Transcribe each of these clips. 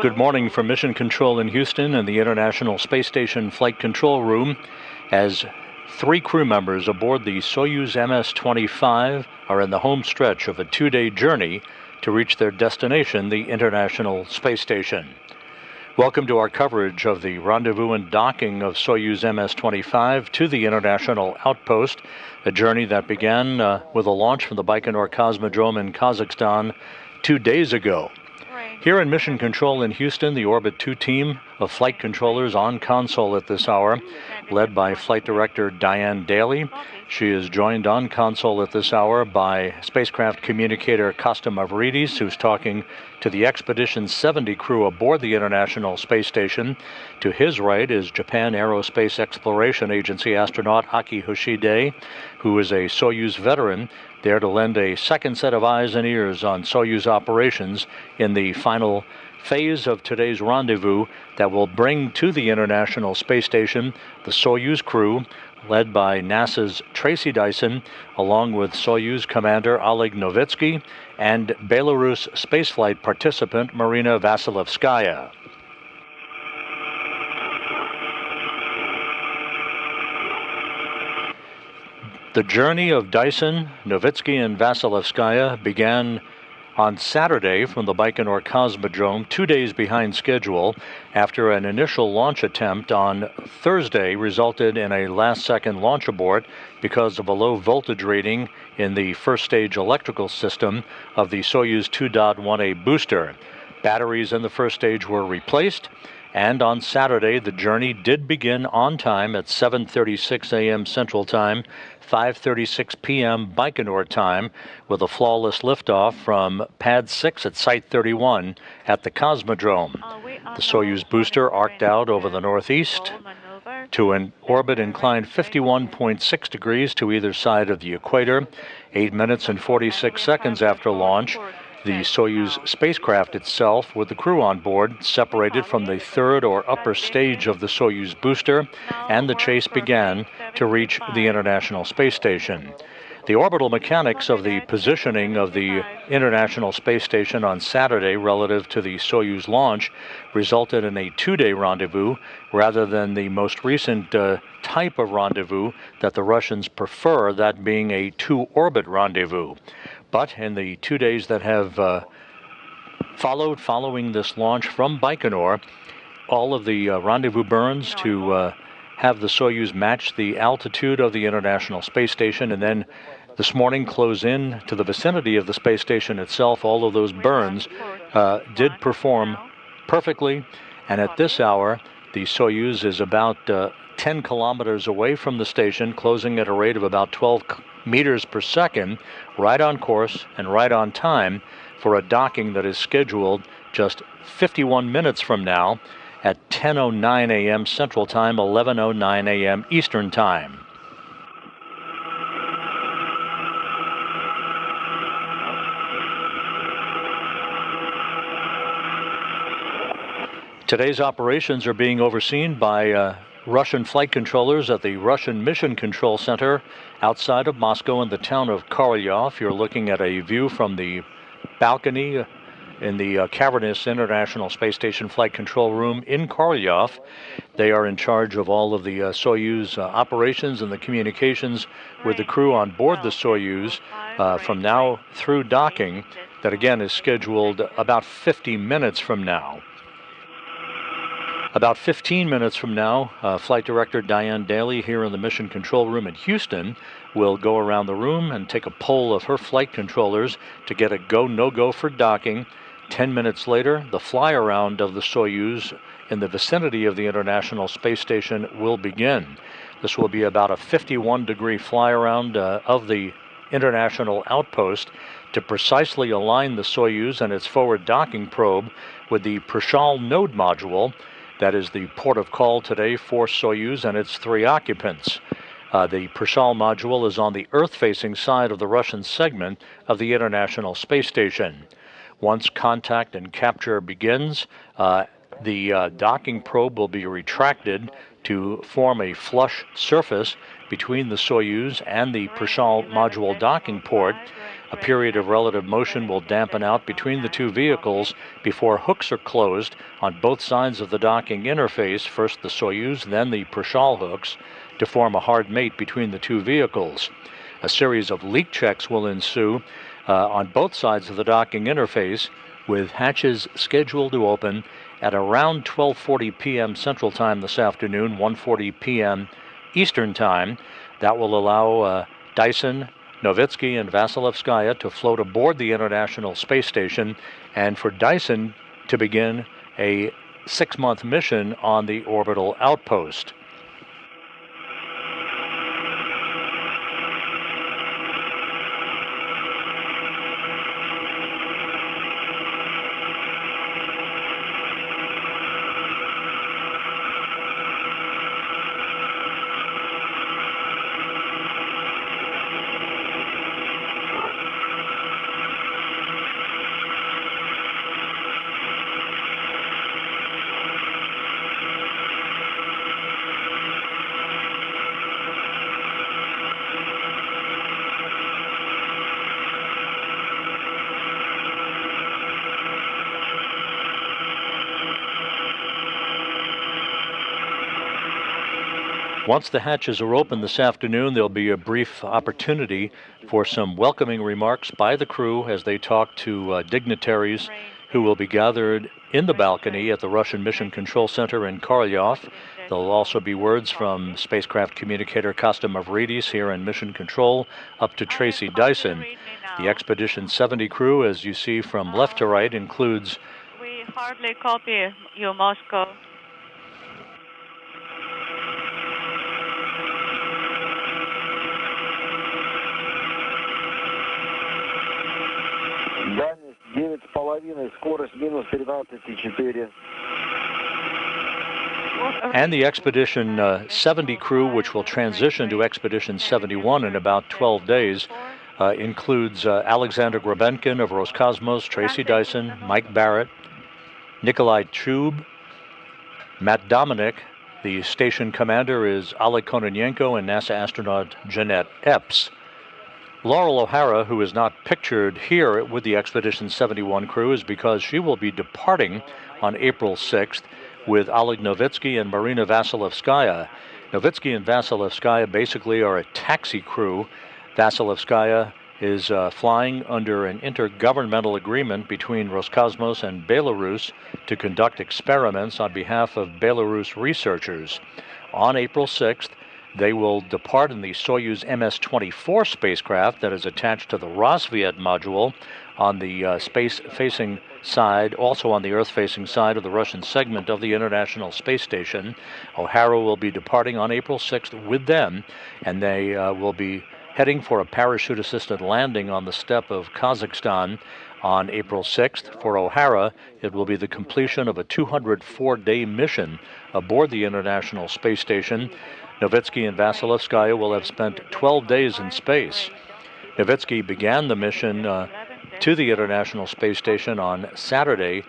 Good morning from Mission Control in Houston and the International Space Station Flight Control Room as 3 crew members aboard the Soyuz MS-25 are in the home stretch of a 2-day journey to reach their destination, the International Space Station. Welcome to our coverage of the rendezvous and docking of Soyuz MS-25 to the International Outpost, a journey that began with a launch from the Baikonur Cosmodrome in Kazakhstan 2 days ago. Here in Mission Control in Houston, the Orbit 2 team of flight controllers on console at this hour, led by Flight Director Diane Daly. She is joined on console at this hour by spacecraft communicator Kostas Mavridis, who's talking to the Expedition 70 crew aboard the International Space Station. To his right is Japan Aerospace Exploration Agency astronaut Aki Hoshide, who is a Soyuz veteran, there to lend a second set of eyes and ears on Soyuz operations in the final phase of today's rendezvous that will bring to the International Space Station the Soyuz crew, led by NASA's Tracy Dyson, along with Soyuz Commander Oleg Novitsky and Belarus spaceflight participant Marina Vasilevskaya. The journey of Dyson, Novitsky, and Vasilevskaya began on Saturday from the Baikonur Cosmodrome, 2 days behind schedule, after an initial launch attempt on Thursday resulted in a last-second launch abort because of a low voltage reading in the first stage electrical system of the Soyuz 2.1A booster. Batteries in the first stage were replaced, and on Saturday the journey did begin on time at 7:36 a.m. Central Time, 5:36 p.m. Baikonur time, with a flawless liftoff from Pad 6 at Site 31 at the Cosmodrome. The Soyuz booster arced out over the northeast to an orbit inclined 51.6 degrees to either side of the equator. 8 minutes and 46 seconds after launch, the Soyuz spacecraft itself, with the crew on board, separated from the third or upper stage of the Soyuz booster, and the chase began to reach the International Space Station. The orbital mechanics of the positioning of the International Space Station on Saturday relative to the Soyuz launch resulted in a 2-day rendezvous rather than the most recent type of rendezvous that the Russians prefer, that being a 2-orbit rendezvous. But in the 2 days that have following this launch from Baikonur, all of the rendezvous burns to have the Soyuz match the altitude of the International Space Station, and then this morning close in to the vicinity of the space station itself. All of those burns did perform perfectly, and at this hour the Soyuz is about 10 kilometers away from the station, closing at a rate of about 12 meters per second, right on course and right on time for a docking that is scheduled just 51 minutes from now at 10:09 a.m. Central Time, 11:09 a.m. Eastern Time. Today's operations are being overseen by Russian flight controllers at the Russian Mission Control Center outside of Moscow in the town of Korolyov. You're looking at a view from the balcony in the cavernous International Space Station Flight Control Room in Korolyov. They are in charge of all of the Soyuz operations and the communications with the crew on board the Soyuz from now through docking, that again is scheduled about 50 minutes from now. About 15 minutes from now, Flight Director Diane Daly here in the Mission Control Room in Houston will go around the room and take a poll of her flight controllers to get a go, no-go for docking. 10 minutes later, the fly-around of the Soyuz in the vicinity of the International Space Station will begin. This will be about a 51-degree fly-around of the International Outpost to precisely align the Soyuz and its forward docking probe with the Prichal node module. That is the port of call today for Soyuz and its 3 occupants. The Prichal module is on the Earth-facing side of the Russian segment of the International Space Station. Once contact and capture begins, The docking probe will be retracted to form a flush surface between the Soyuz and the Prichal module docking port. A period of relative motion will dampen out between the two vehicles before hooks are closed on both sides of the docking interface, first the Soyuz, then the Prichal hooks, to form a hard mate between the two vehicles. A series of leak checks will ensue on both sides of the docking interface, with hatches scheduled to open at around 12:40 p.m. Central Time this afternoon, 1:40 p.m. Eastern Time. That will allow Dyson, Novitsky, and Vasilevskaya to float aboard the International Space Station, and for Dyson to begin a 6-month mission on the orbital outpost. Once the hatches are open this afternoon, there'll be a brief opportunity for some welcoming remarks by the crew as they talk to dignitaries who will be gathered in the balcony at the Russian Mission Control Center in Korolyov. There'll also be words from spacecraft communicator Kosta Mavridis here in Mission Control up to Tracy Dyson. The Expedition 70 crew, as you see from left to right, includes... We hardly copy you, Moscow. Дальность 9,5, скорость минус 13,4. And the Expedition 70 crew, which will transition to Expedition 71 in about 12 days, includes Alexander Grabenkin of Roscosmos, Tracy Dyson, Mike Barrett, Nikolai Chub, Matt Dominic. The station commander is Oleg Kononenko, and NASA astronaut Jeanette Epps. Laurel O'Hara, who is not pictured here with the Expedition 71 crew, is because she will be departing on April 6th with Oleg Novitsky and Marina Vasilevskaya. Novitsky and Vasilevskaya basically are a taxi crew. Vasilevskaya is flying under an intergovernmental agreement between Roscosmos and Belarus to conduct experiments on behalf of Belarus researchers. On April 6th, they will depart in the Soyuz MS-25 spacecraft that is attached to the Rosviet module on the space-facing side, also on the Earth-facing side of the Russian segment of the International Space Station. O'Hara will be departing on April 6th with them, and they will be heading for a parachute-assisted landing on the steppe of Kazakhstan on April 6th. For O'Hara, it will be the completion of a 204-day mission aboard the International Space Station. Novitsky and Vasilevskaya will have spent 12 days in space. Novitsky began the mission to the International Space Station on Saturday,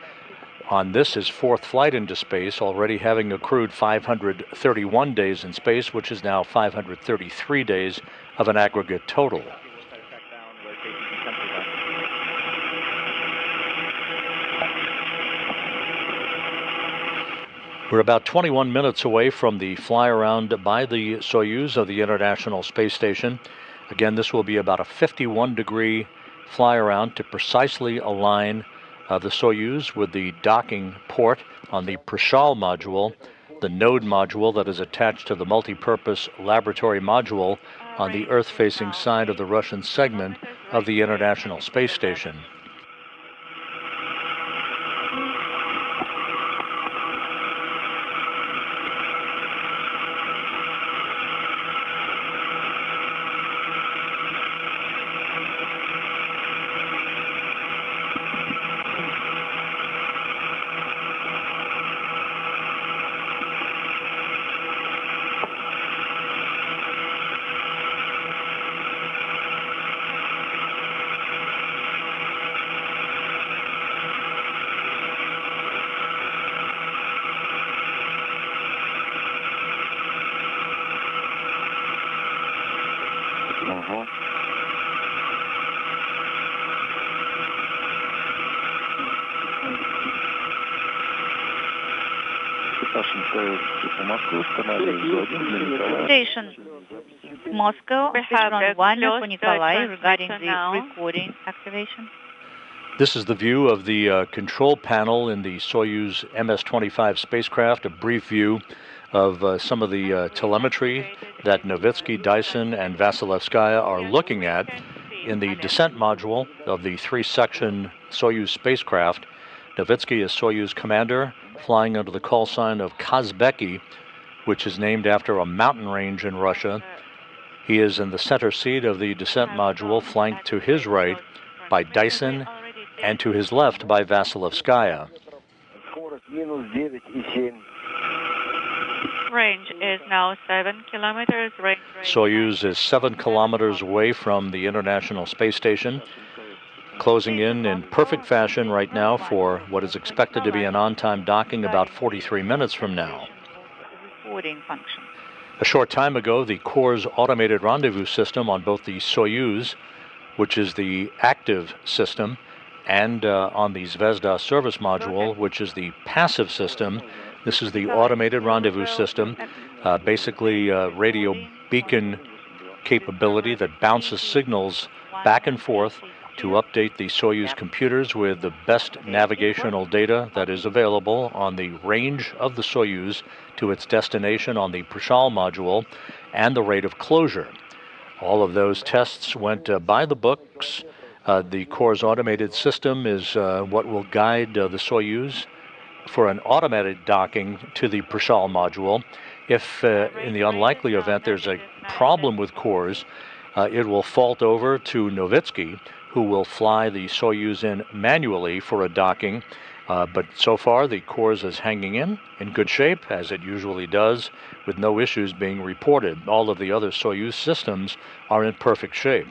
on this his 4th flight into space, already having accrued 531 days in space, which is now 533 days of an aggregate total. We're about 21 minutes away from the fly-around by the Soyuz of the International Space Station. Again, this will be about a 51-degree fly-around to precisely align the Soyuz with the docking port on the Prichal module, the node module that is attached to the multi-purpose laboratory module on the Earth-facing side of the Russian segment of the International Space Station. Угу. Station Moscow, We have run a 1 close for Nikolai regarding transmitter the now. recording activation. This is the view of the control panel in the Soyuz MS-25 spacecraft, a brief view of some of the telemetry that Novitsky, Dyson, and Vasilevskaya are looking at in the descent module of the 3-section Soyuz spacecraft. Novitsky is Soyuz commander, flying under the call sign of Kazbeki, which is named after a mountain range in Russia. He is in the center seat of the descent module, flanked to his right by Dyson and to his left by Vasilevskaya. Range is now 7 kilometers. Range Soyuz is 7 kilometers away from the International Space Station, closing in perfect fashion right now for what is expected to be an on-time docking about 43 minutes from now. Recording function. A short time ago, the Corps' automated rendezvous system on both the Soyuz, which is the active system, and on the Zvezda service module, which is the passive system. This is the automated rendezvous system, basically radio beacon capability that bounces signals back and forth to update the Soyuz computers with the best navigational data that is available on the range of the Soyuz to its destination on the Prichal module and the rate of closure. All of those tests went by the books. The Corps' automated system is what will guide the Soyuz for an automated docking to the Prichal module. If in the unlikely event there's a problem with Corps, it will fault over to Novitsky, who will fly the Soyuz in manually for a docking. But so far, the Corps is hanging in good shape, as it usually does, with no issues being reported. All of the other Soyuz systems are in perfect shape.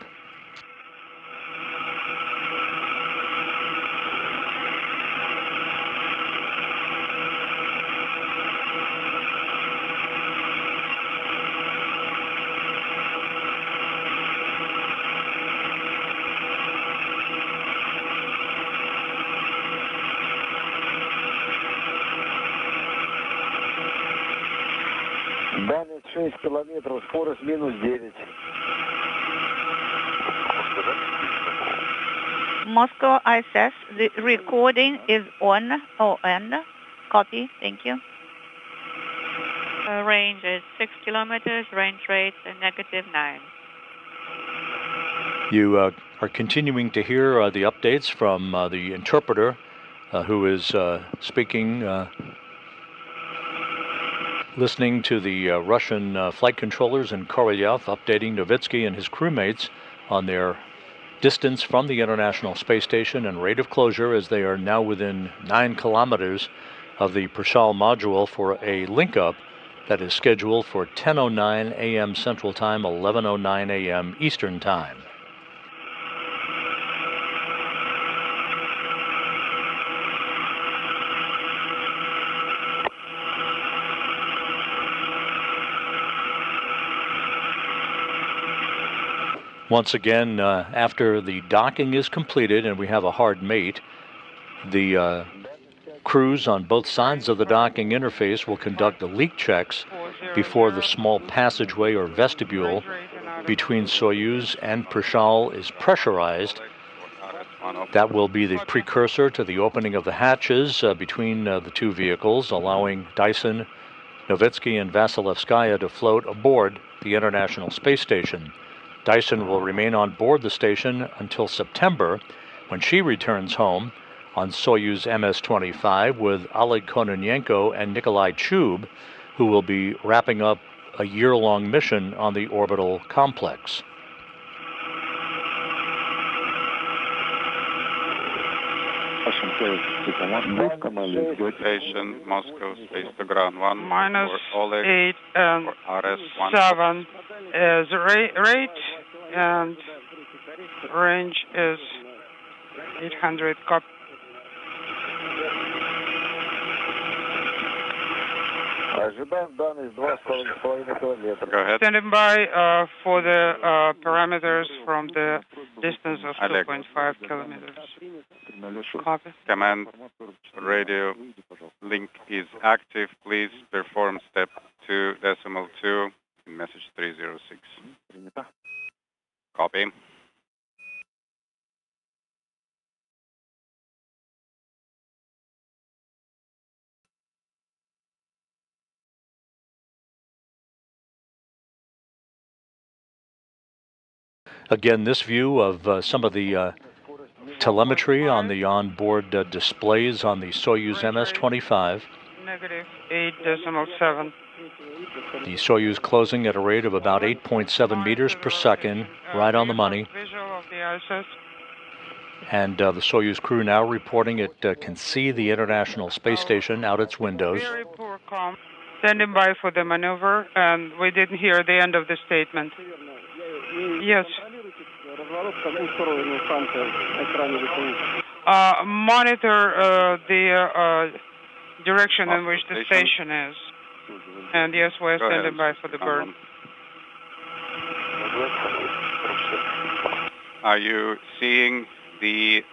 Дальность 6 километров, скорость минус 9. Moscow ISS, the recording is on. Copy, thank you. range is 6 kilometers. Range rate -9. You are continuing to hear the updates from the interpreter who is speaking, listening to the Russian flight controllers in Korolev, updating Novitsky and his crewmates on their distance from the International Space Station and rate of closure, as they are now within 9 kilometers of the Prichal module for a link-up that is scheduled for 10:09 a.m. Central Time, 11:09 a.m. Eastern Time. Once again, after the docking is completed and we have a hard mate, the crews on both sides of the docking interface will conduct the leak checks before the small passageway or vestibule between Soyuz and Prichal is pressurized. That will be the precursor to the opening of the hatches between the two vehicles, allowing Dyson, Novitsky, and Vasilevskaya to float aboard the International Space Station. Dyson will remain on board the station until September, when she returns home on Soyuz MS-25 with Oleg Kononenko and Nikolai Chub, who will be wrapping up a year-long mission on the orbital complex. Station Moscow Space to Ground 1 -8 and 7 is rate and range is 800 copy. Ожидаем дальность 2,5 километра. Go ahead. Standing by for the parameters from the distance of Oleg. 2.5 kilometers. Copy. Command radio link is active. Please perform step 2.2 in message 306. Copy. Again, this view of some of the telemetry on the onboard displays on the Soyuz MS-25. Negative 8.7. The Soyuz closing at a rate of about 8.7 meters per second, right on the money. Visual of the ISS. And the Soyuz crew now reporting it can see the International Space Station out its windows. Very poor comm. Standing by for the maneuver, and we didn't hear the end of the statement. Yes. Monitor the direction in which the station is. And yes, we're standing by for the burn. Are you seeing the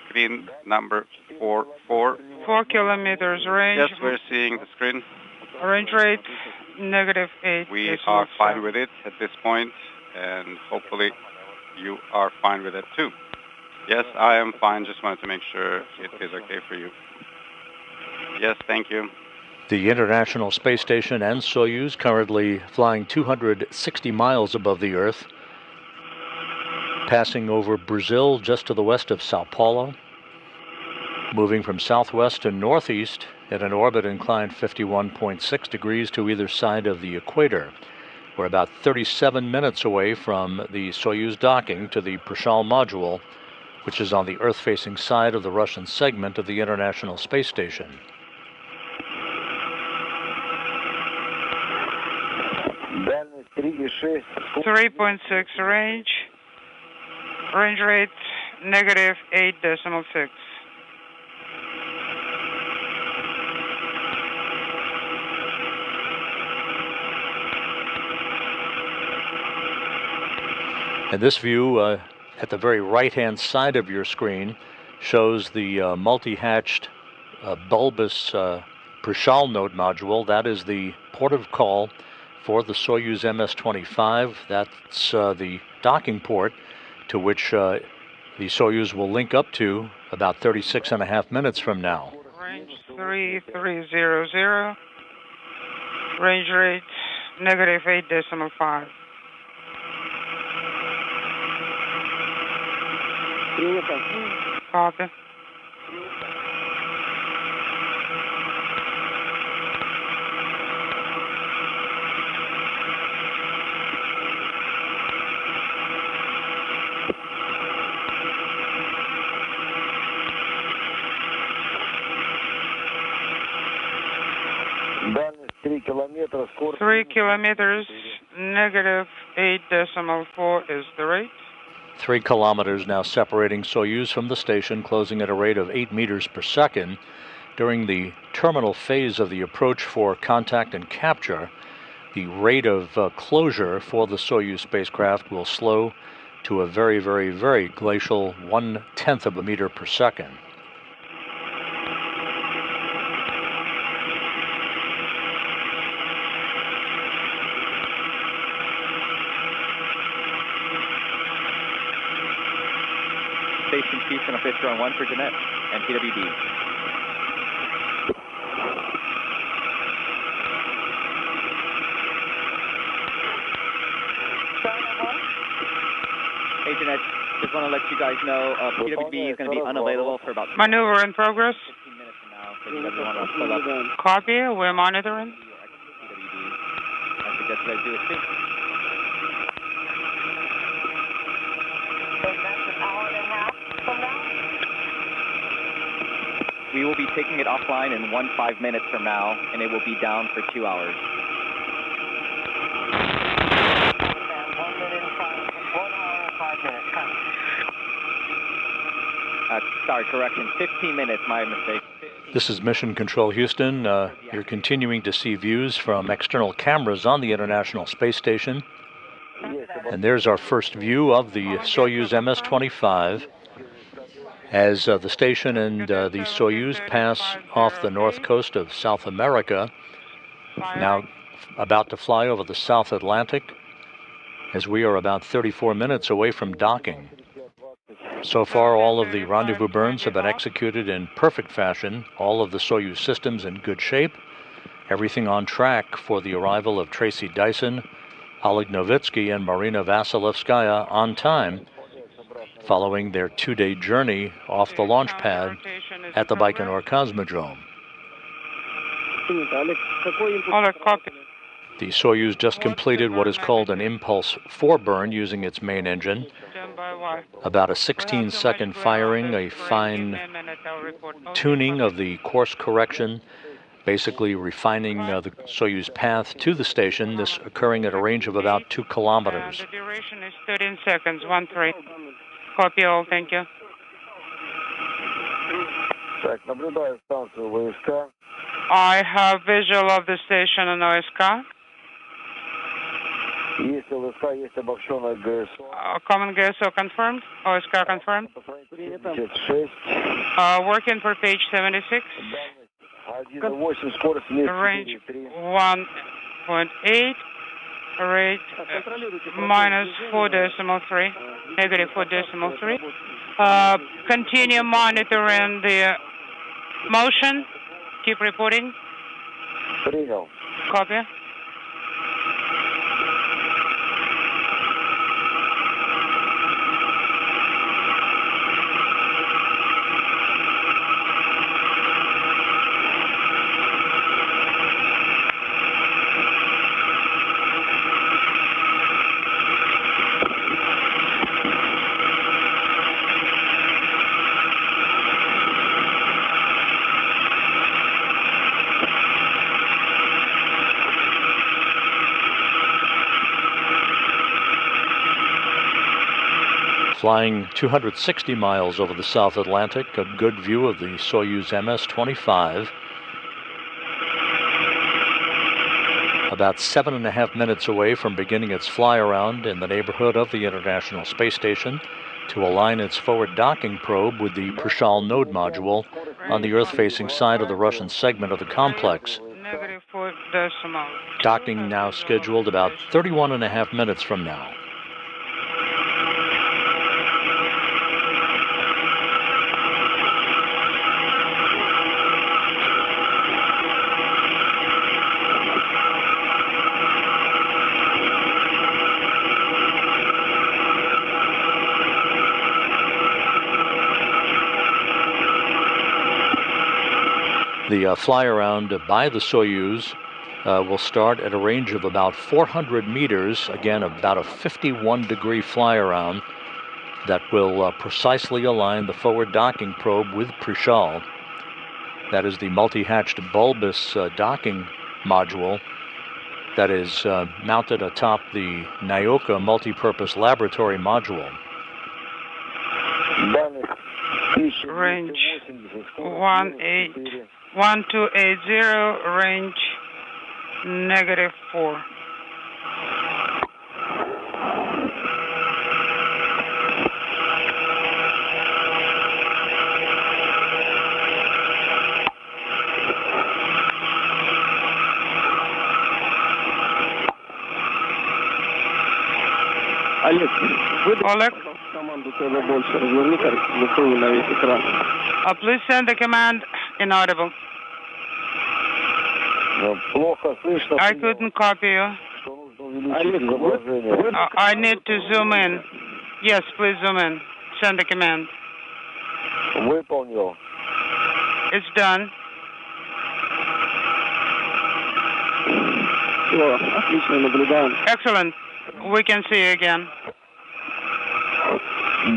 screen number 44? 4 kilometers range. Yes, we're seeing the screen. Range rate, negative 8. We are fine with it at this point, and hopefully you are fine with it too. Yes, I am fine. Just wanted to make sure it is okay for you. Yes, thank you. The International Space Station and Soyuz currently flying 260 miles above the Earth, passing over Brazil just to the west of Sao Paulo, moving from southwest to northeast at an orbit inclined 51.6 degrees to either side of the equator. We're about 37 minutes away from the Soyuz docking to the Prichal module, which is on the Earth-facing side of the Russian segment of the International Space Station. Дальность 3,6. 3.6 range. Range rate, negative 8.6. And this view at the very right-hand side of your screen shows the multi-hatched bulbous Prichal node module. That is the port of call for the Soyuz MS-25. That's the docking port to which the Soyuz will link up to about 36.5 minutes from now. Range 3300. Range rate, negative 8.5. Copy. Дальность 3 километра. Скорость 3 kilometers, negative 8.4 is the rate. 3 kilometers now separating Soyuz from the station, closing at a rate of 8 meters per second. During the terminal phase of the approach for contact and capture, the rate of closure for the Soyuz spacecraft will slow to a very, very, very glacial 1/10 of a meter per second. Station Chief and Officer on 1 for Jeanette and PWD. Hey Jeanette, just want to let you guys know PWD is going to be unavailable for about Maneuver in progress. 15 minutes from now, so you guys want to pull up. Copy, we're monitoring. PWD. I suggest you guys do it too. We will be taking it offline in 5 minutes from now, and it will be down for 2 hours. Sorry, correction, 15 minutes, my mistake. This is Mission Control Houston. You're continuing to see views from external cameras on the International Space Station. есть. And there's our first view of the Soyuz MS-25 as the station and the Soyuz pass off the north coast of South America, now about to fly over the South Atlantic, as we are about 34 minutes away from docking. So far, all of the rendezvous burns have been executed in perfect fashion, all of the Soyuz systems in good shape, everything on track for the arrival of Tracy Dyson, Oleg Novitsky, and Marina Vasilevskaya on time, following their 2-day journey off the launch pad at the Baikonur Cosmodrome. Oleg, copy. The Soyuz just completed what is called an impulse foreburn using its main engine. About a 16-second firing, a fine tuning of the course correction, basically refining the Soyuz path to the station, this occurring at a range of about 2 kilometers. The duration is 13 seconds, 1-3. Copy all, thank you. Так, наблюдаю станцию ВСК. I have visual of the station on OSK. Есть ВСК, есть обобщенная ГСО. Common GSO confirmed, OSK confirmed. 56. Working for page 76. 1,8, скорость Range 3. 1.8. Rate minus 4.3, negative 4.3. Continue monitoring the motion. Keep reporting. Принял. Copy. Flying 260 miles over the South Atlantic, a good view of the Soyuz MS-25. About 7.5 minutes away from beginning its fly-around in the neighborhood of the International Space Station to align its forward docking probe with the Prichal node module on the Earth-facing side of the Russian segment of the complex. Negative 4.0. Docking now scheduled about 31.5 minutes from now. The fly-around by the Soyuz will start at a range of about 400 meters, again about a 51-degree fly-around that will precisely align the forward docking probe with Prichal. That is the multi-hatched bulbous docking module that is mounted atop the Nyoka multipurpose laboratory module. Range 1280, range negative 4. Oleg, please send the command inaudible. I couldn't copy you. I need to zoom in. Yes, please zoom in. Send the command. Выполнил. It's done. Excellent. We can see you again.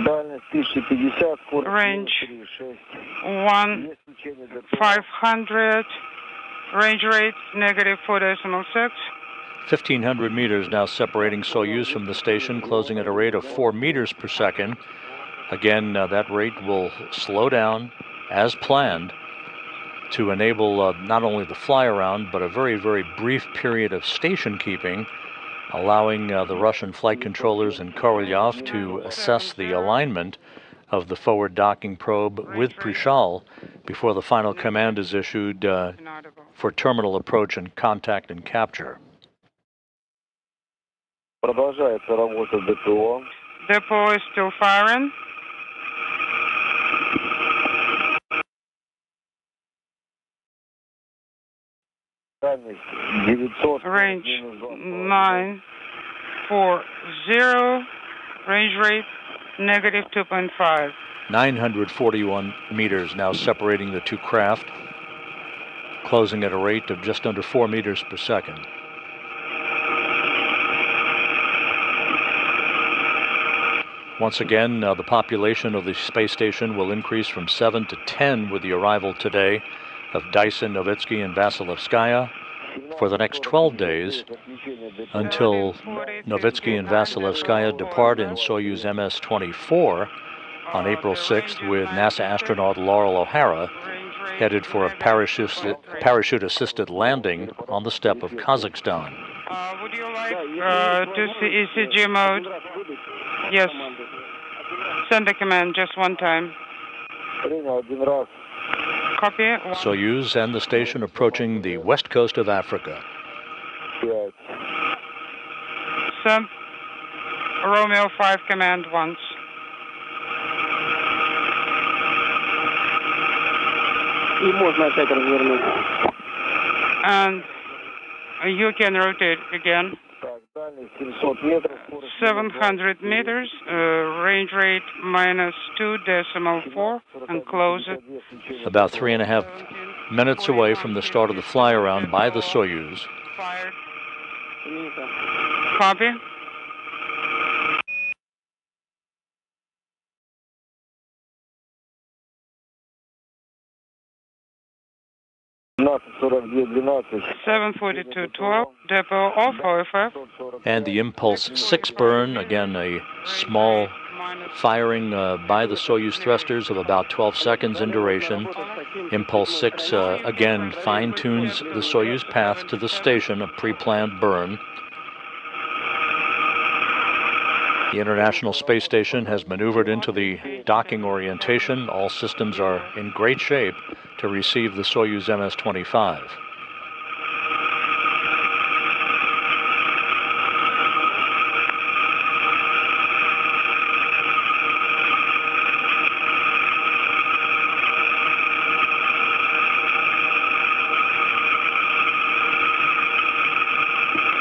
Дальность 1050, скорость Range 3,6. 1,500. Range rate negative 4.6. 1,500 meters now separating Soyuz from the station, closing at a rate of 4 meters per second. Again, that rate will slow down as planned to enable not only the fly around, but a very, very brief period of station keeping allowing the Russian flight controllers in Korolyov to assess the alignment of the forward docking probe with Prichal before the final command is issued for terminal approach and contact and capture. Продолжается работа ДПО. Depot is still firing. Дальность 900. Range 940. Range rate negative 2.5. 941 meters now separating the two craft, closing at a rate of just under 4 meters per second. Once again, the population of the space station will increase from 7 to 10 with the arrival today of Dyson, Novitsky, and Vasilevskaya for the next 12 days until Novitsky and Vasilevskaya depart in Soyuz MS-25 on April 6th with NASA astronaut Laurel O'Hara headed for a parachute-assisted landing on the steppe of Kazakhstan. Would you like to see ECG mode? Yes. Send a command just one time. Copy. Soyuz and the station approaching the west coast of Africa. Send Romeo 5 command once. And you can rotate again. 700 meters, range rate -2.4, and close it. About 3.5 minutes away from the start of the fly-around by the Soyuz. Fired. Copy. -42-12. 742.12, depot off OFF. And the Impulse 6 burn, again a small firing by the Soyuz thrusters of about 12 seconds in duration. Impulse 6 again fine-tunes the Soyuz path to the station, a pre-planned burn. The International Space Station has maneuvered into the docking orientation. All systems are in great shape to receive the Soyuz MS-25.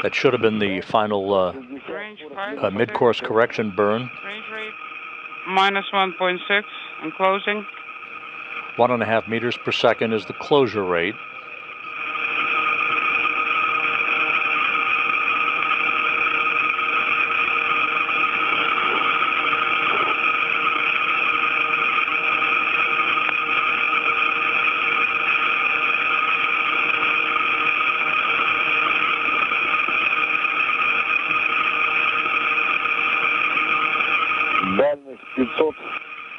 That should have been the final mid-course correction burn. Range rate -1.6 and closing. 1.5 meters per second is the closure rate. Дальность 500.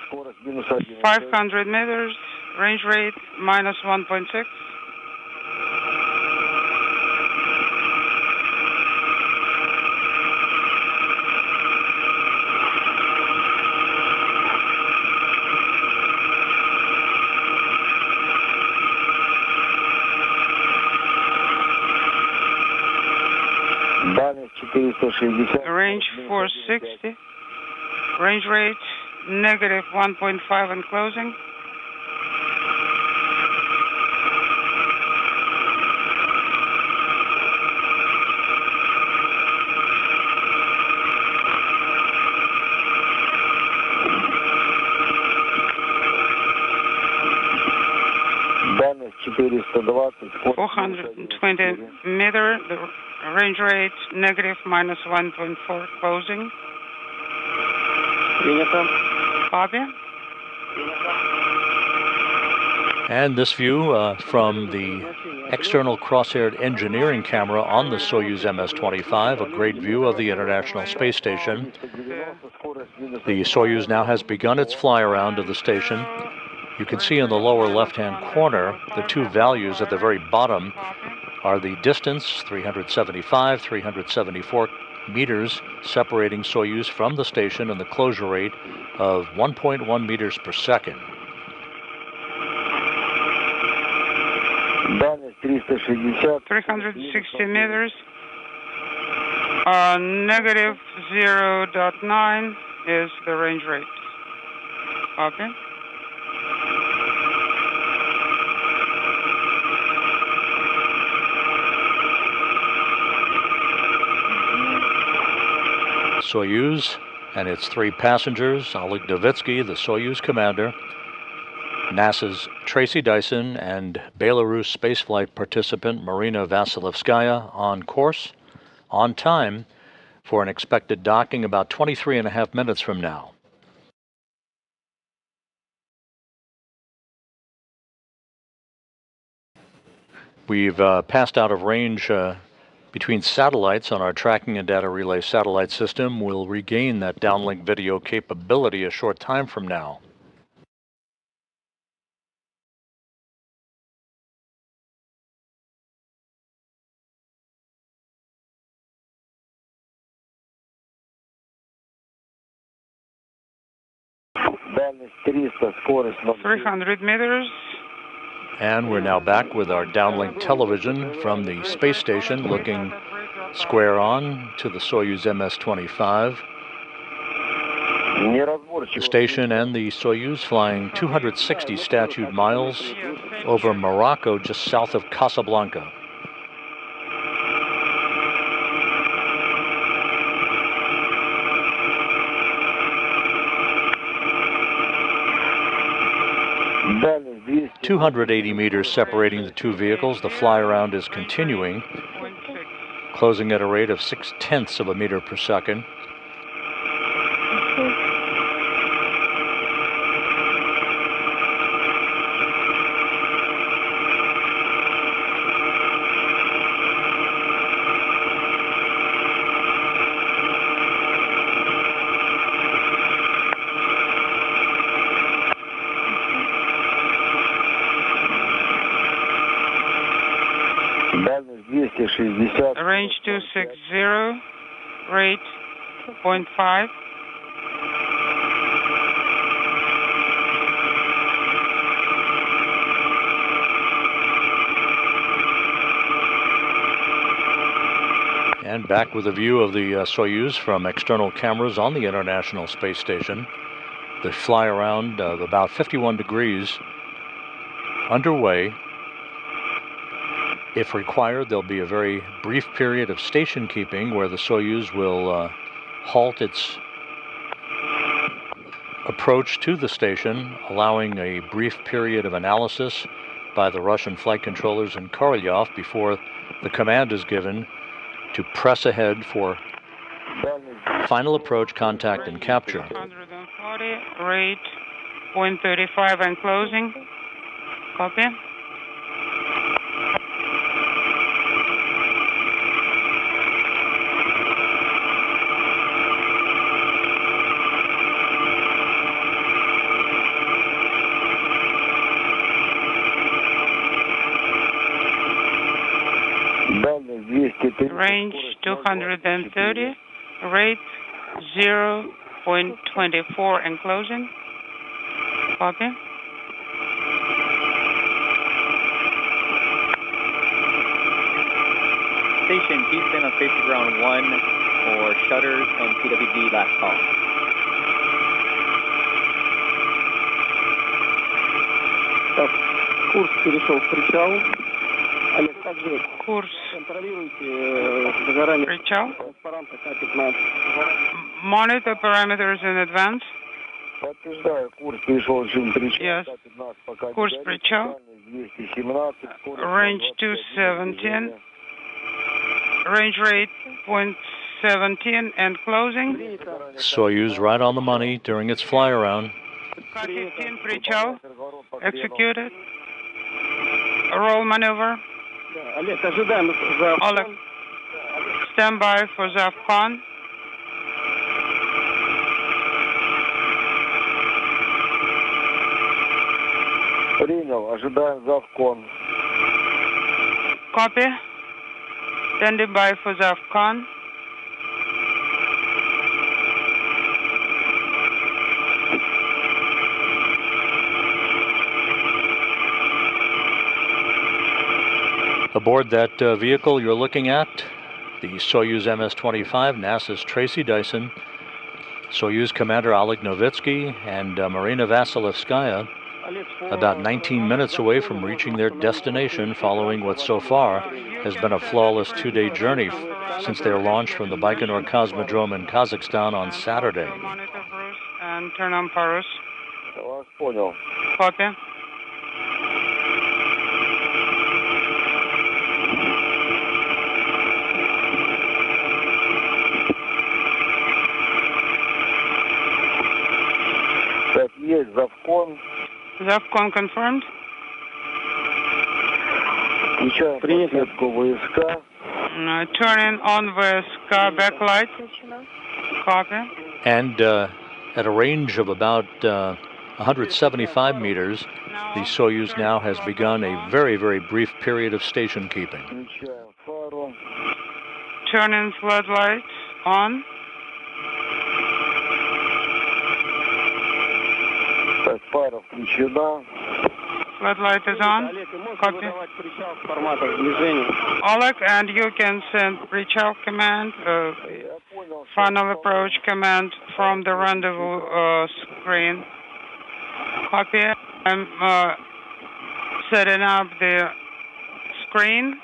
Скорость -1. 500 meters, range rate -1.6. Дальность 460. Range 460. Range rate -1.5 and closing. Дальность 420. 420 meter, the range rate -1.4 closing. Copy. And this view from the external cross-haired engineering camera on the Soyuz MS-25, a great view of the International Space Station. The Soyuz now has begun its fly-around of the station. You can see in the lower left-hand corner the two values at the very bottom are the distance, 375, 374 meters, separating Soyuz from the station, and the closure rate of 1.1 meters per second. Дальность 360. 360 meters. Negative 0.9 is the range rate. Copy. Soyuz and its 3 passengers, Oleg Novitsky, the Soyuz commander, NASA's Tracy Dyson, and Belarus spaceflight participant Marina Vasilevskaya on course, on time, for an expected docking about 23.5 minutes from now. We've passed out of range between satellites on our tracking and data relay satellite system. We'll regain that downlink video capability a short time from now. Дальность 300, скорость 300 meters. And we're now back with our downlink television from the space station, looking square on to the Soyuz MS-25. The station and the Soyuz flying 260 statute miles over Morocco, just south of Casablanca. Дальность 280 meters separating the two vehicles. The fly-around is continuing, closing at a rate of 0.6 of a meter per second. Дальность 260. Range 260, rate 0.5. And back with a view of the Soyuz from external cameras on the International Space Station. The fly around of about 51 degrees underway. If required, there'll be a very brief period of station keeping where the Soyuz will halt its approach to the station, allowing a brief period of analysis by the Russian flight controllers in Korolyov before the command is given to press ahead for final approach, contact, and capture. 140, rate 0.35 and closing. Copy. Range 230, rate 0.24 and closing. Copy. Station Houston on safety ground 1 for shutters and PWD last call. Курс перешел в Причал. Олег, также Курс контролируйте загорание Prichal. транспаранта К-15. Monitor parameters in advance. Подтверждаю, курс перешел в режим Причал. Yes. К-15 пока не Курс горит. Prichal. Дальность 217, скорость Range 0,25, 217. Range rate 0.17 and closing. Soyuz right on the money during its fly around. K-15 Prichal. Executed. Roll maneuver. Олег, ожидаем за Oleg, stand by for Zavcon. Принял, ожидаем завкон. Copy. Standing by for Zavcon. Aboard that vehicle you're looking at, the Soyuz MS-25, NASA's Tracy Dyson, Soyuz Commander Oleg Novitsky, and Marina Vasilevskaya, about 19 minutes away from reaching their destination following what so far has been a flawless 2-day journey since their launch from the Baikonur Cosmodrome in Kazakhstan on Saturday. Monitor Bruce and turn on Parus. Copy. Zavcon confirmed. Turning on VSK backlight. Copy. And at a range of about 175 meters, the Soyuz now has begun a very, very brief period of station keeping. Turning floodlights on. Floodlight is on. Copy. Oleg, and you can send Prichal command, final approach command from the rendezvous screen. Copy. I'm setting up the screen.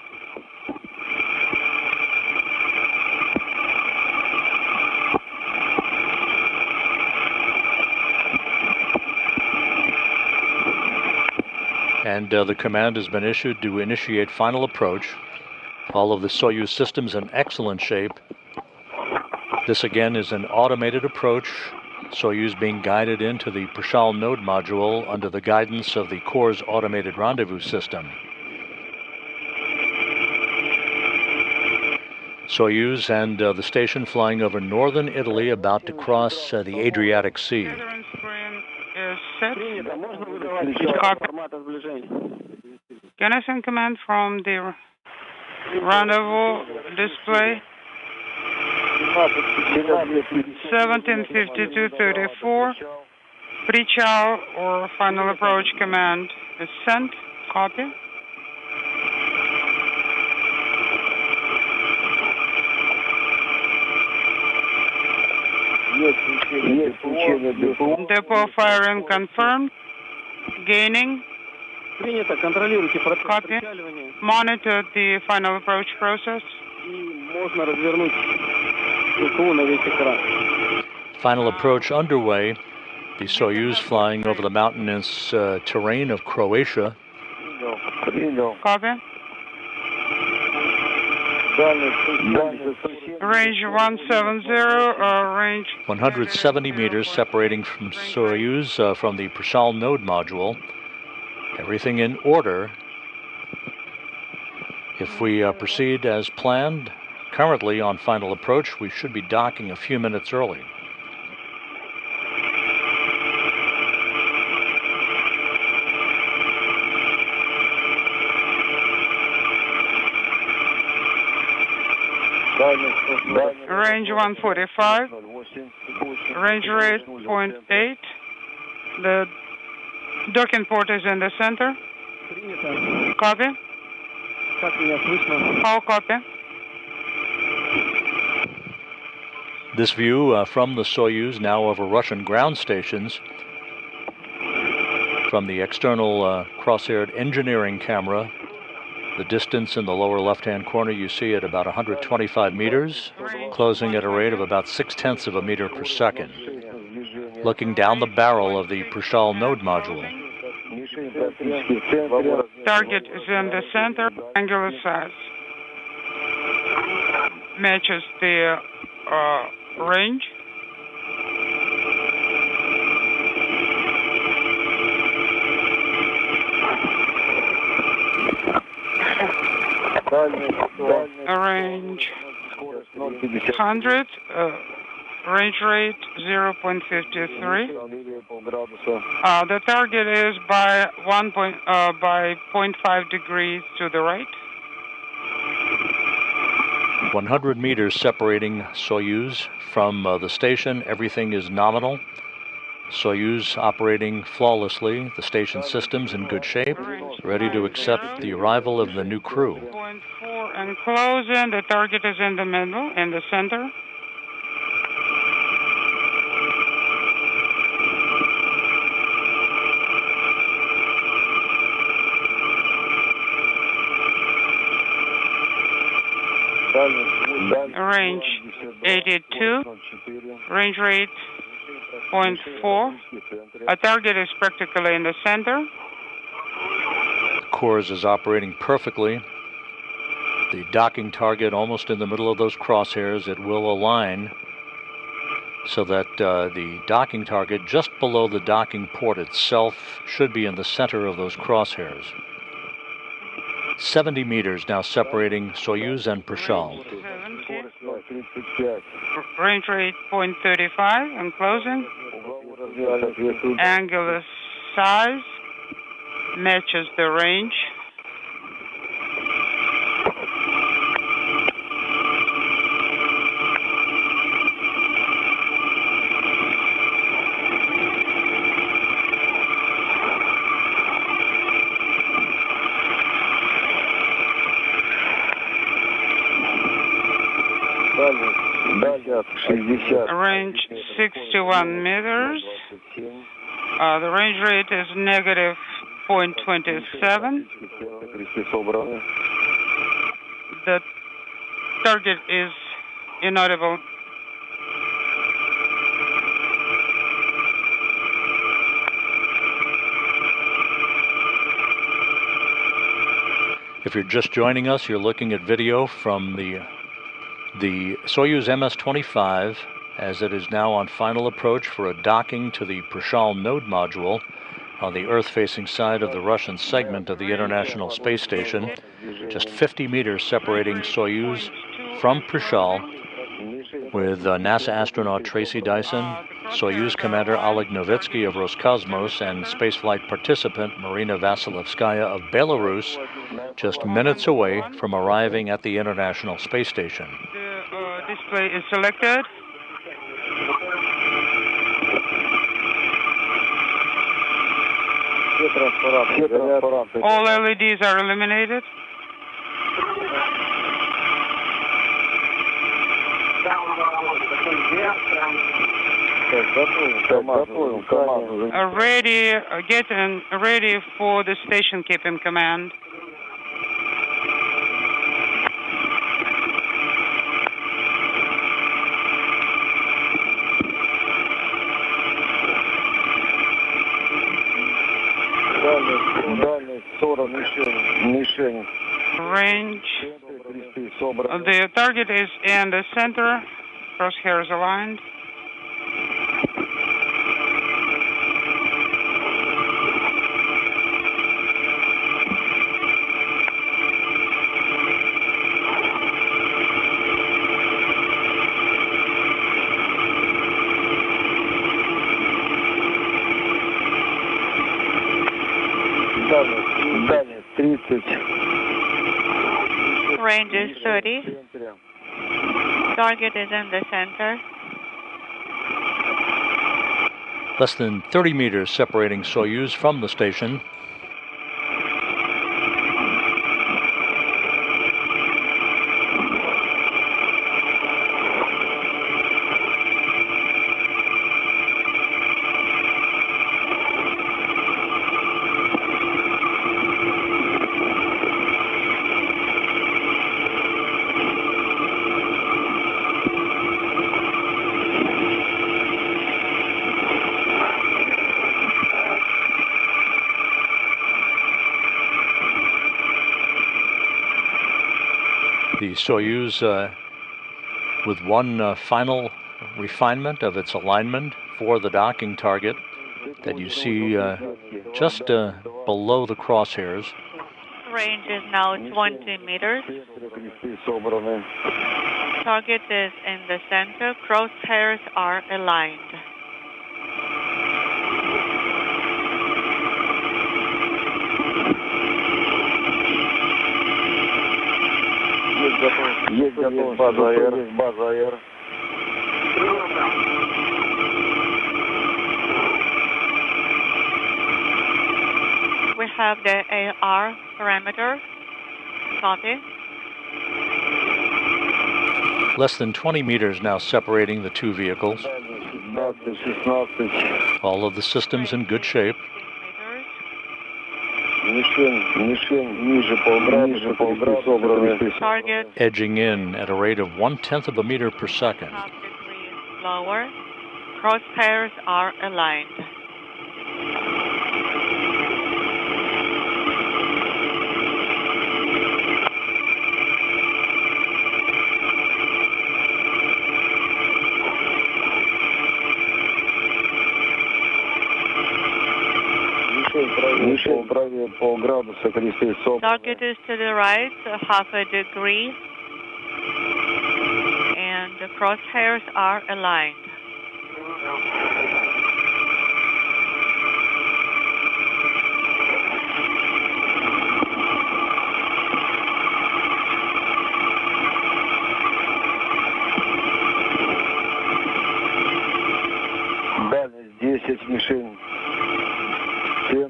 And the command has been issued to initiate final approach. All of the Soyuz systems in excellent shape. This again is an automated approach. Soyuz being guided into the Prichal node module under the guidance of the Core's automated rendezvous system. Soyuz and the station flying over northern Italy, about to cross the Adriatic Sea. Can I send command from the rendezvous display? 1752-34. Prichal or final approach command is sent. Copy. Depot firing confirmed. Gaining. Copy. Monitor the final approach process. Final approach underway. The Soyuz flying over the mountainous terrain of Croatia. Copy. Range 170, range 170 meters separating from Soyuz from the Prichal node module. Everything in order. If we proceed as planned, currently on final approach, we should be docking a few minutes early. Range 145, range rate 0.8. The docking port is in the center. Copy. All copy. This view from the Soyuz, now over Russian ground stations. From the external cross-haired engineering camera, the distance in the lower left-hand corner you see at about 125 meters, closing at a rate of about 0.6 of a meter per second. Looking down the barrel of the Prichal node module. Target is in the center. Angular size matches the range. Range 100, range rate 0.53. The target is by 0.5 degrees to the right. 100 meters separating Soyuz from the station. Everything is nominal. Soyuz operating flawlessly. The station systems in good shape, ready to accept the arrival of the new crew. 0.4 and closing. The target is in the middle, in the center. Range 82, range rate 0.4. A target is practically in the center. Course is operating perfectly. The docking target almost in the middle of those crosshairs. It will align so that the docking target just below the docking port itself should be in the center of those crosshairs. 70 meters now separating Soyuz and Prichal. Range rate 0.35 and closing. Angular size matches the range. Range 61 meters. The range rate is negative 0.27. The target is inaudible. If you're just joining us, you're looking at video from the Soyuz MS-25 as it is now on final approach for a docking to the Prichal node module on the Earth-facing side of the Russian segment of the International Space Station. Just 50 meters separating Soyuz from Prichal, with NASA astronaut Tracy Dyson, Soyuz commander Oleg Novitsky of Roscosmos, and spaceflight participant Marina Vasilevskaya of Belarus just minutes away from arriving at the International Space Station. The display is selected. All LEDs are illuminated. Getting ready for the station keeping command. Range. The target is in the center. Crosshairs aligned. Range is 30. Target is in the center. Less than 30 meters separating Soyuz from the station. The Soyuz with one final refinement of its alignment for the docking target that you see just below the crosshairs. Range is now 20 meters. Target is in the center. Crosshairs are aligned. Есть база АЭР. We have the AR parameter. Copy. Less than 20 meters now separating the two vehicles. All of the systems in good shape. Target Edging in at a rate of 1/10 of a meter per second. half degree lower. Crosshairs are aligned. Target is to the right, half a degree, and the crosshairs are aligned.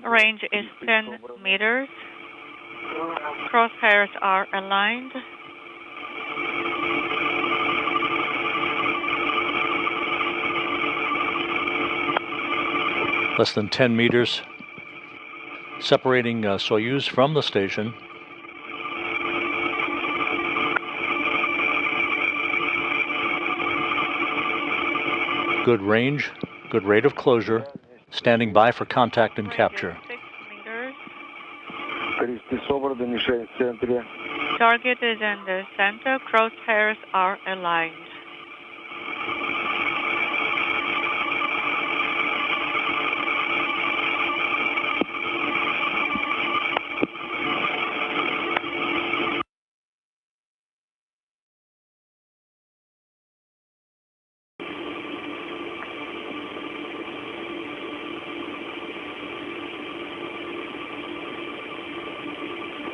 Range is 10 meters. Crosshairs are aligned. Less than 10 meters separating Soyuz from the station. Good range, good rate of closure. Standing by for contact and capture. 6 meters. Target is in the center. Crosshairs are aligned.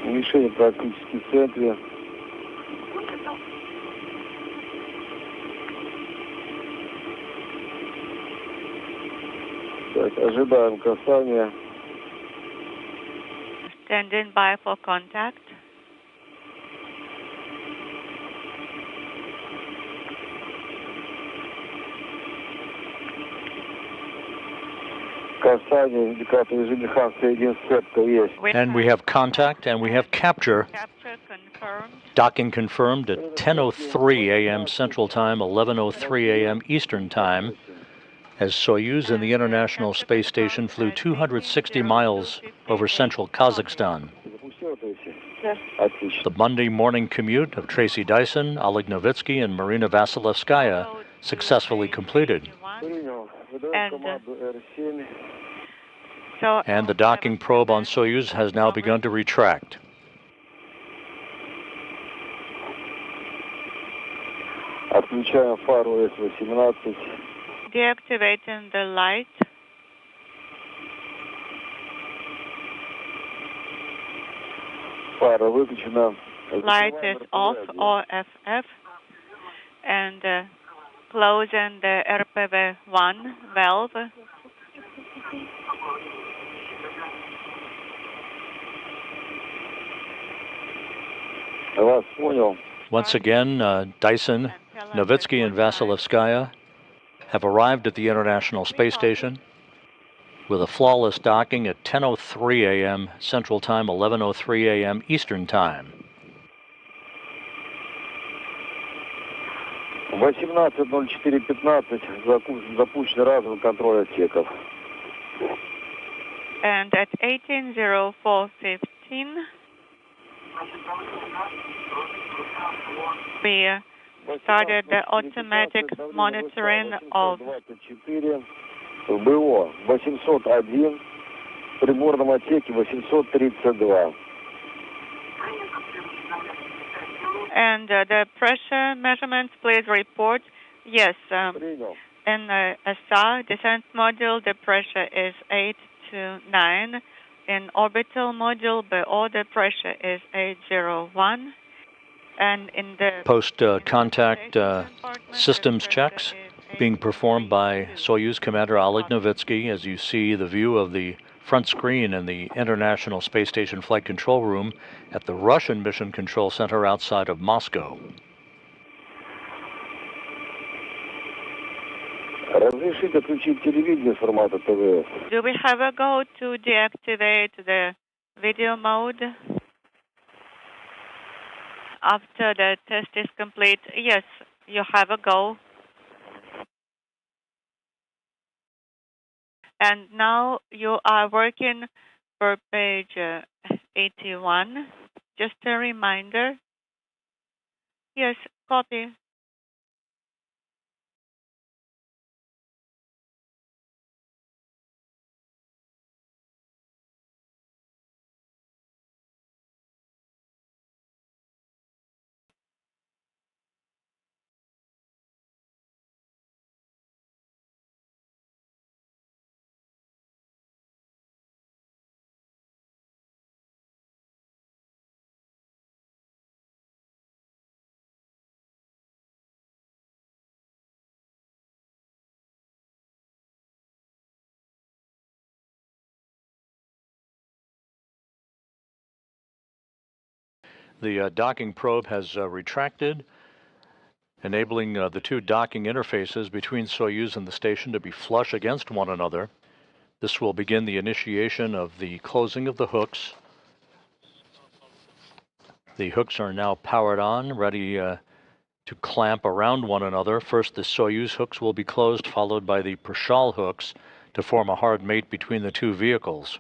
Мишень практически в центре. Так, ожидаем касания. Standing by for contact. Касание, индикатор ЖДХ, сцепка есть. And we have contact and we have capture. Capture confirmed. Docking confirmed at 10:03 a.m. Central Time, 11:03 a.m. Eastern Time, as Soyuz and the International Space Station flew 260 miles over central Kazakhstan. The Monday morning commute of Tracy Dyson, Oleg Novitsky, and Marina Vasilevskaya successfully completed. And the docking probe on Soyuz has now begun to retract. Отключаем фару С-18. Deactivating the light. Фара выключена. Light is off, OFF, and closing the RPV-1 valve. Вас понял. Once again, Dyson, Novitsky, and Vasilevskaya have arrived at the International Space Station with a flawless docking at 10:03 a.m. Central Time, 11:03 a.m. Eastern Time. 18:04:15 запущен разовый контроль отсеков. And at 18:04:15, we started the automatic monitoring of в БО 801, в приборном отсеке 832. And the pressure measurements, please report. Yes, in SR descent module, the pressure is 8 to 9. In orbital module, BO, the pressure is 801. And in the post-contact systems checks being performed by Soyuz Commander Oleg Novitsky. As you see the view of the front screen in the International Space Station Flight Control Room at the Russian Mission Control Center outside of Moscow. Do we have a go to deactivate the video mode after the test is complete? Yes, you have a go. And now you are working for page 81. Just a reminder. Yes, copy. The docking probe has retracted, enabling the two docking interfaces between Soyuz and the station to be flush against one another. This will begin the initiation of the closing of the hooks. The hooks are now powered on, ready to clamp around one another. First, the Soyuz hooks will be closed, followed by the Prichal hooks to form a hard mate between the two vehicles.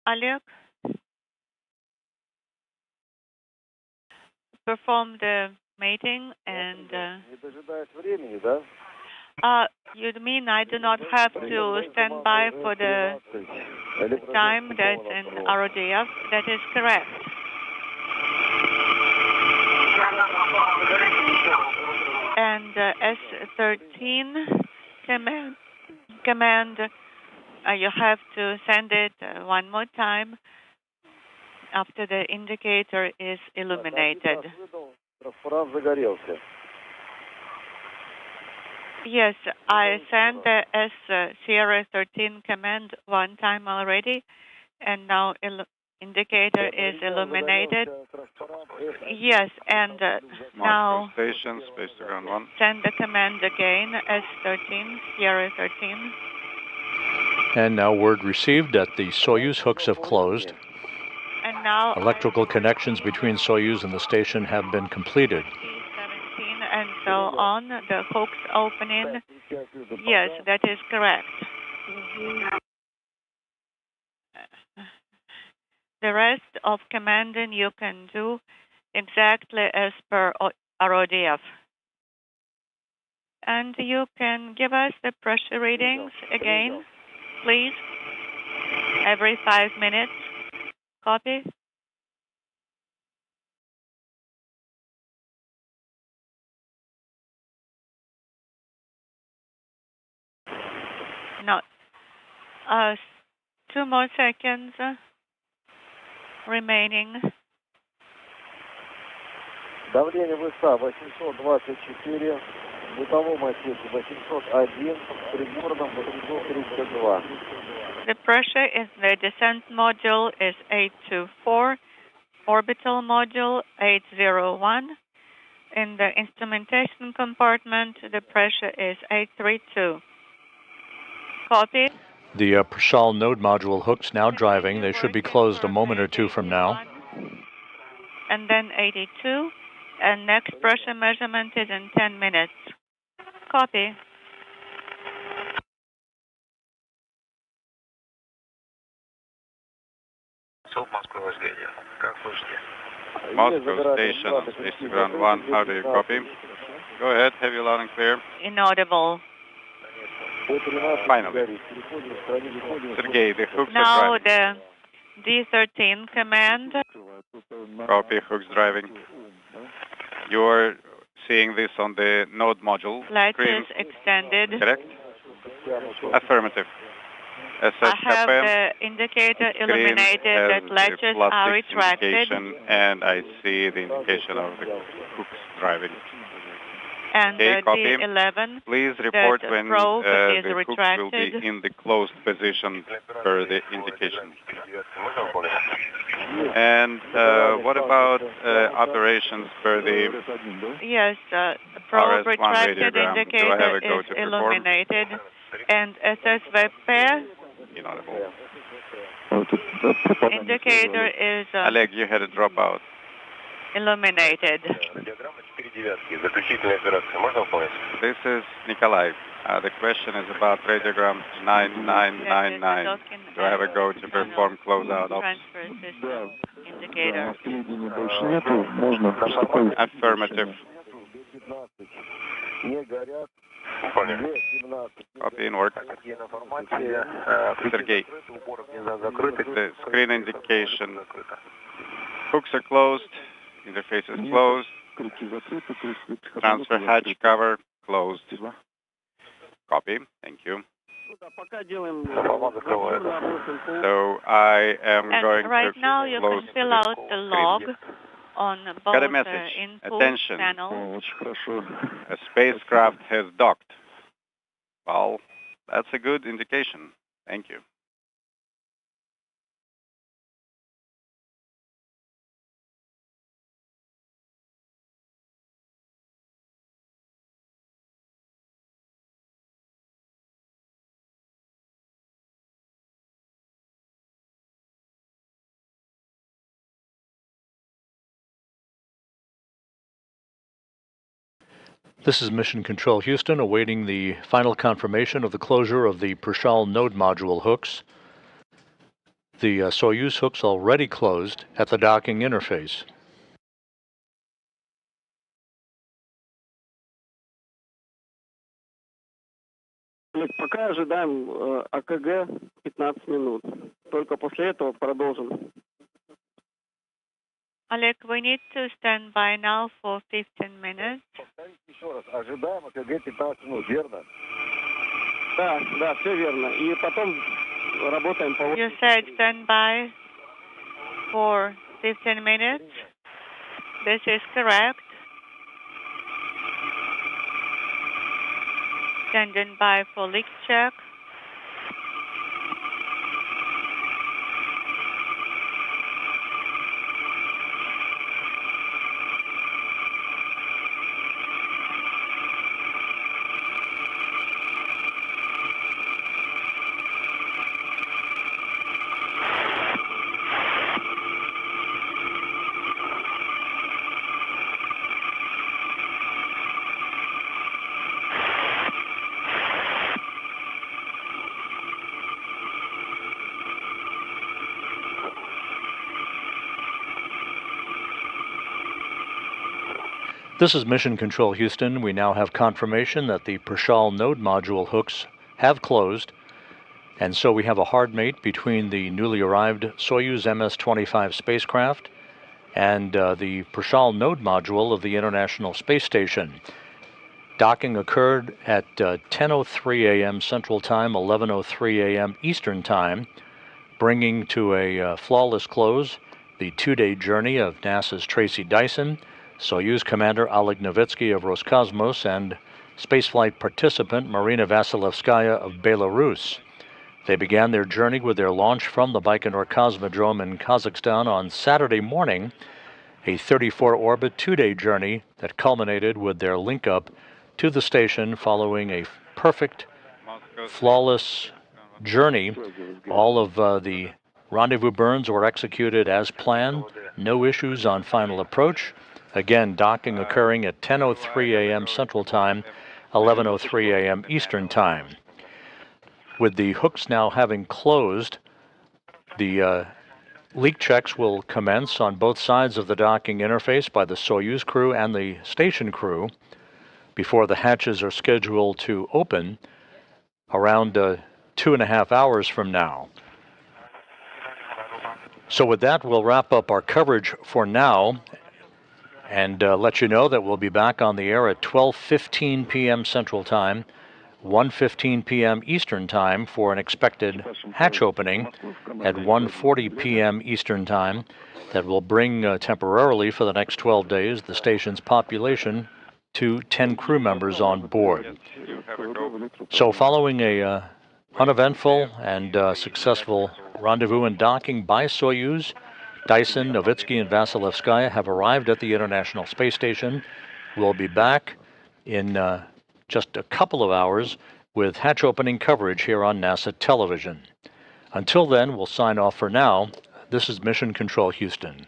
Oleg, perform the mating and you mean I do not have to stand by for the time that's in RODF? That is correct. And S13 command, you have to send it one more time after the indicator is illuminated. Yes, I sent the Sierra 13 command one time already, and now indicator is illuminated. Yes, and now station, space to ground 1. Send the command again, S13, Sierra 13. And now word received that the Soyuz hooks have closed. And now electrical connections between Soyuz and the station have been completed. 17 and so on, the hooks opening. Yes, that is correct. The rest of commanding you can do exactly as per RODF. And you can give us the pressure readings again, please, every 5 minutes. Copy. No. 2 more seconds remaining. Давление ВСА 824, в бытовом отсеке 801, в приборном 832. The pressure in the descent module is 824, orbital module 801. In the instrumentation compartment, the pressure is 832. Copy. The Prichal node module hooks now driving. They should be closed a moment or two from now. And then 82. And next pressure measurement is in 10 minutes. Copy. Moscow Station on Space Ground 1, how do you copy? Go ahead, have you loud and clear. Inaudible. Finally. Sergey, the hooks Now are driving. the D13 command. Copy, hooks driving. You're seeing this on the node module. Latches extended. Correct? Affirmative. I have the indicator illuminated that latches are retracted. And I see the indication of the hooks driving. And okay, copy. D11, please report when the hooks retracted. will be in the closed position per the indication. And what about operations per the Yes, probe RS1 retracted radiogram? indicator is illuminated. And SSVP indicator is Oleg, you had a dropout. Illuminated. This is Nikolai. The question is about radiogram 9999. Do I have a go to perform closeout ops? Transfer system indicator. Affirmative. Copy and work. Sergey. The screen indication. Hooks are closed. Interface is closed. Transfer hatch cover closed. Copy. Thank you. So I am going right to now you close can fill out the log on both got a message. input Attention. panels. A spacecraft has docked. Well, that's a good indication. Thank you. This is Mission Control Houston, awaiting the final confirmation of the closure of the Prichal node module hooks. The Soyuz hooks already closed at the docking interface. Пока ожидаем АКГ 15 минут. Только после этого продолжим. Oleg, we need to stand by now for 15 minutes. Ожидаем АКГ 15 минут, верно? Да, да, все верно. И потом работаем по... You said stand by for 15 minutes. This is correct. Standing by for leak check. This is Mission Control Houston. We now have confirmation that the Prichal node module hooks have closed, and so we have a hard mate between the newly arrived Soyuz MS-25 spacecraft and the Prichal node module of the International Space Station. Docking occurred at 10:03 a.m. Central Time, 11:03 a.m. Eastern Time, bringing to a flawless close the two-day journey of NASA's Tracy Dyson, Soyuz Commander Oleg Novitsky of Roscosmos, and spaceflight participant Marina Vasilevskaya of Belarus. They began their journey with their launch from the Baikonur Cosmodrome in Kazakhstan on Saturday morning, a 34-orbit two-day journey that culminated with their link-up to the station following a perfect, flawless journey. All of the rendezvous burns were executed as planned, no issues on final approach. Again, docking occurring at 10:03 a.m. Central Time, 11:03 a.m. Eastern Time. With the hooks now having closed, the Leak checks will commence on both sides of the docking interface by the Soyuz crew and the station crew before the hatches are scheduled to open around 2.5 hours from now. So with that, we'll wrap up our coverage for now and let you know that we'll be back on the air at 12:15 p.m. Central Time, 1:15 p.m. Eastern Time for an expected hatch opening at 1:40 p.m. Eastern Time that will bring temporarily for the next 12 days the station's population to 10 crew members on board. So following a uneventful and successful rendezvous and docking by Soyuz, Dyson, Novitsky, and Vasilevskaya have arrived at the International Space Station. We'll be back in just a couple of hours with hatch opening coverage here on NASA television. Until then, we'll sign off for now. This is Mission Control Houston.